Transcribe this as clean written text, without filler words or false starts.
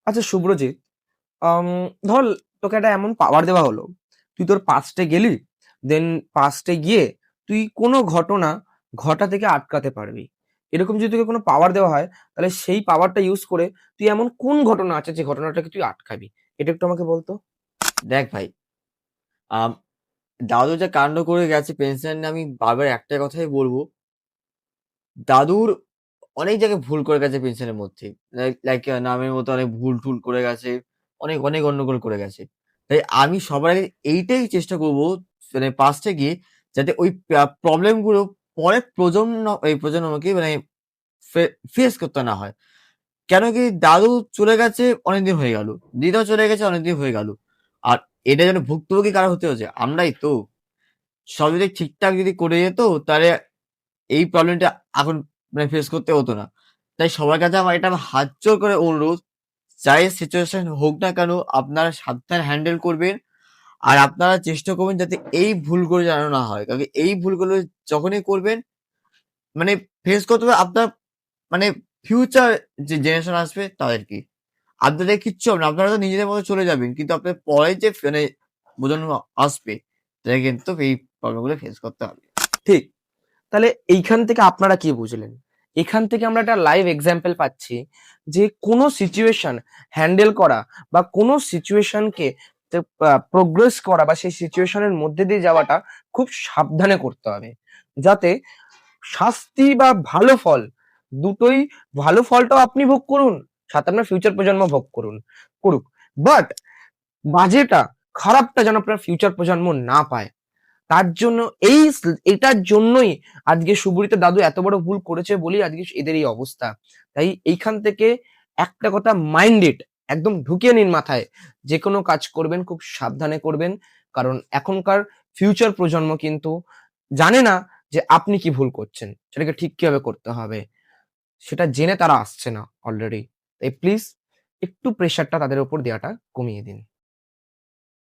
আচ্ছা শুভ্রজিৎ, আম, ধর তোকে একটা এমন পাওয়ার দেওয়া হলো, তুই তোর পাস্টে গেলি, দেন পাস্টে গিয়ে তুই কোনো ঘটনা ঘটা থেকে আটকাতে পারবি। এরকম যদি তোকে কোনো পাওয়ার দেওয়া হয়, তাহলে সেই পাওয়ারটা ইউজ করে তুই এমন কোন ঘটনা আছে যে ঘটনাটাকে তুই আটকাবি? এটা একটু আমাকে বলতো। দেখ ভাই, আম, দাদু যা কাণ্ড করে গেছে পেনশন নিয়ে, আমি বারবার একটা কথাই বলবো। দাদুর অনেক জায়গায় ভুল করে গেছে পেনশনের মধ্যে। লাইক নামের মতো অনেক ভুল টুল করে গেছে, অনেক অনেক গন্ডগোল করে গেছে। তাই আমি সবার আগে এইটাই চেষ্টা করবো, মানে পাস্টে গিয়ে যাতে ওই প্রবলেম গুলো পরের প্রজন্মকে মানে ফেস করতে না হয়। কেন কি, দাদু চলে গেছে অনেকদিন হয়ে গেল, দিদাও চলে গেছে অনেকদিন হয়ে গেল, আর এটা যেন ভুক্তভোগী কারা হতে হচ্ছে, আমরাই তো। সব যদি ঠিকঠাক যদি করে যেত, তাহলে এই প্রবলেমটা এখন মানে ফেস করতে হতো না। তাই সবার কাছে আমার এটা হাত জোর করে অনুরোধ, যাই সিচুয়েশন হোক না কেন আপনারা সাবধানে হ্যান্ডেল করবেন। আর আপনারা চেষ্টা করবেন যাতে এই ভুলগুলো যেন না হয়, কারণ কি এই ভুলগুলো যখনই করবেন, মানে ফেস করতে হবে আপনার, মানে ফিউচার যে জেনারেশন আসবে তাদের কি, আপনাদের কিচ্ছু হবে না, আপনারা তো নিজেদের মতো চলে যাবেন, কিন্তু আপনার পরে যে মানে প্রজন্ম আসবে, তাদের কিন্তু এই প্রবলেমগুলো ফেস করতে হবে। ঠিক। তাহলে এইখান থেকে আপনারা কি বুঝলেন? এখান থেকে আমরা একটা লাইভ এক্সাম্পল পাচ্ছি যে কোনো সিচুয়েশন হ্যান্ডেল করা বা কোনো সিচুয়েশনকে প্রোগ্রেস করা বা সেই সিচুয়েশনের মধ্যে দিয়ে যাওয়াটা খুব সাবধানে করতে হবে, যাতে শাস্তি বা ভালো ফল দুটোই, ভালো ফলটাও আপনি ভোগ করুন, সাথে আপনার ফিউচার প্রজন্ম ভোগ করুক, বাট বাজেটা খারাপটা যেন আপনার ফিউচার প্রজন্ম না পায়। তার জন্য এটার জন্যই আজকে সুবরিত দাদু এত বড় ভুল করেছে বলেই আজকে এদের এই অবস্থা। তাই এইখান থেকে একটা কথা মাইন্ডেড একদম ঢুকিয়ে নিন মাথায়, যে কোনো কাজ করবেন খুব সাবধানে করবেন, কারণ এখনকার ফিউচার প্রজন্ম কিন্তু জানে না যে আপনি কি ভুল করছেন, সেটাকে ঠিক কিভাবে করতে হবে সেটা জেনে তারা আসছে না অলরেডি। তাই প্লিজ একটু প্রেশারটা তাদের উপর দেওয়াটা কমিয়ে দিন।